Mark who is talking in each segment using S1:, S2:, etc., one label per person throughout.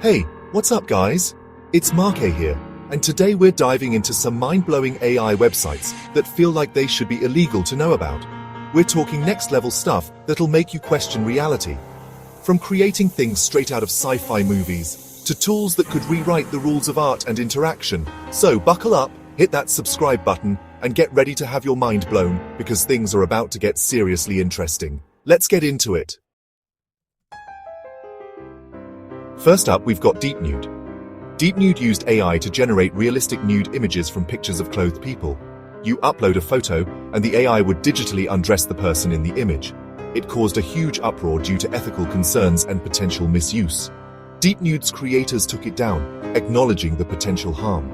S1: Hey, what's up guys? It's Mark here, and today we're diving into some mind-blowing AI websites that feel like they should be illegal to know about. We're talking next-level stuff that'll make you question reality. From creating things straight out of sci-fi movies, to tools that could rewrite the rules of art and interaction. So buckle up, hit that subscribe button, and get ready to have your mind blown, because things are about to get seriously interesting. Let's get into it. First up, we've got DeepNude. DeepNude used AI to generate realistic nude images from pictures of clothed people. You upload a photo, and the AI would digitally undress the person in the image. It caused a huge uproar due to ethical concerns and potential misuse. DeepNude's creators took it down, acknowledging the potential harm.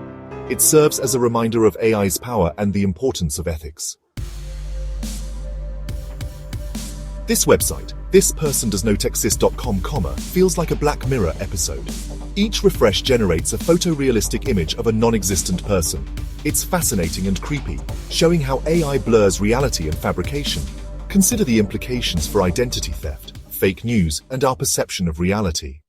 S1: It serves as a reminder of AI's power and the importance of ethics. This website, thispersondoesnoteexist.com, feels like a Black Mirror episode. Each refresh generates a photorealistic image of a non-existent person. It's fascinating and creepy, showing how AI blurs reality and fabrication. Consider the implications for identity theft, fake news, and our perception of reality.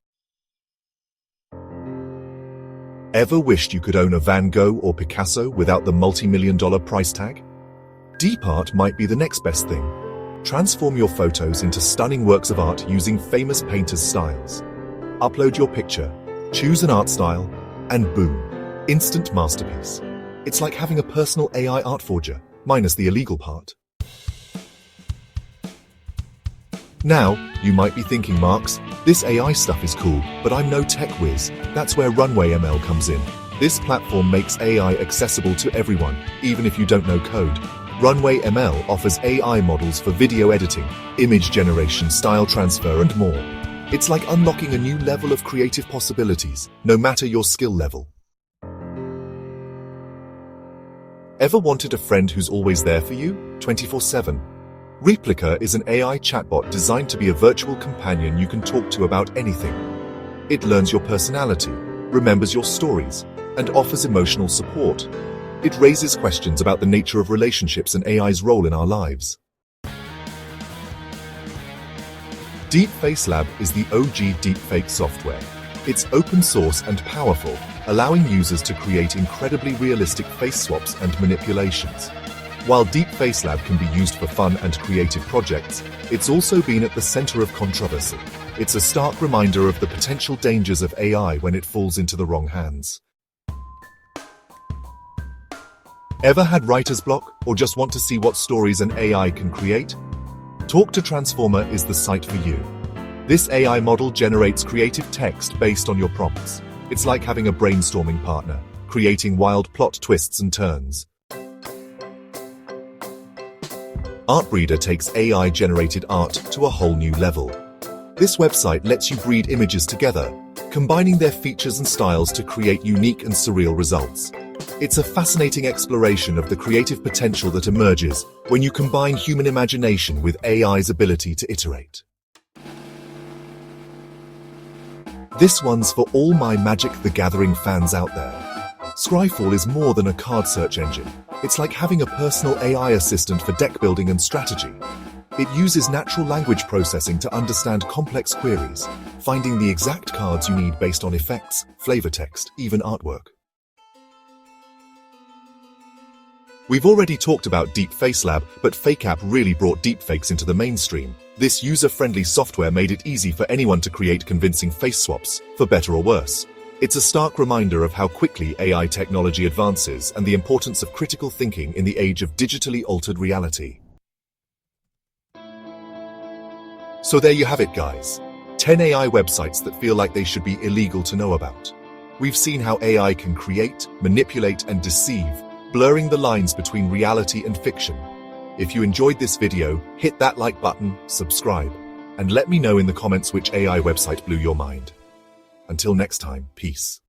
S1: Ever wished you could own a Van Gogh or Picasso without the multi-million-dollar price tag? DeepArt might be the next best thing. Transform your photos into stunning works of art using famous painters' styles. Upload your picture, choose an art style, and boom, instant masterpiece. It's like having a personal AI art forger, minus the illegal part. Now, you might be thinking, Marks, this AI stuff is cool, but I'm no tech whiz. That's where RunwayML comes in. This platform makes AI accessible to everyone, even if you don't know code. RunwayML offers AI models for video editing, image generation, style transfer, and more. It's like unlocking a new level of creative possibilities, no matter your skill level. Ever wanted a friend who's always there for you, 24/7? Replika is an AI chatbot designed to be a virtual companion you can talk to about anything. It learns your personality, remembers your stories, and offers emotional support. It raises questions about the nature of relationships and AI's role in our lives. DeepFaceLab is the OG deepfake software. It's open source and powerful, allowing users to create incredibly realistic face swaps and manipulations. While DeepFaceLab can be used for fun and creative projects, it's also been at the center of controversy. It's a stark reminder of the potential dangers of AI when it falls into the wrong hands. Ever had writer's block, or just want to see what stories an AI can create? Talk to Transformer is the site for you. This AI model generates creative text based on your prompts. It's like having a brainstorming partner, creating wild plot twists and turns. Artbreeder takes AI-generated art to a whole new level. This website lets you breed images together, combining their features and styles to create unique and surreal results. It's a fascinating exploration of the creative potential that emerges when you combine human imagination with AI's ability to iterate. This one's for all my Magic the Gathering fans out there. Scryfall is more than a card search engine. It's like having a personal AI assistant for deck building and strategy. It uses natural language processing to understand complex queries, finding the exact cards you need based on effects, flavor text, even artwork. We've already talked about DeepFaceLab, but FakeApp really brought deepfakes into the mainstream. This user-friendly software made it easy for anyone to create convincing face swaps, for better or worse. It's a stark reminder of how quickly AI technology advances and the importance of critical thinking in the age of digitally altered reality. So there you have it, guys. 10 AI websites that feel like they should be illegal to know about. We've seen how AI can create, manipulate, and deceive, blurring the lines between reality and fiction. If you enjoyed this video, hit that like button, subscribe, and let me know in the comments which AI website blew your mind. Until next time, peace.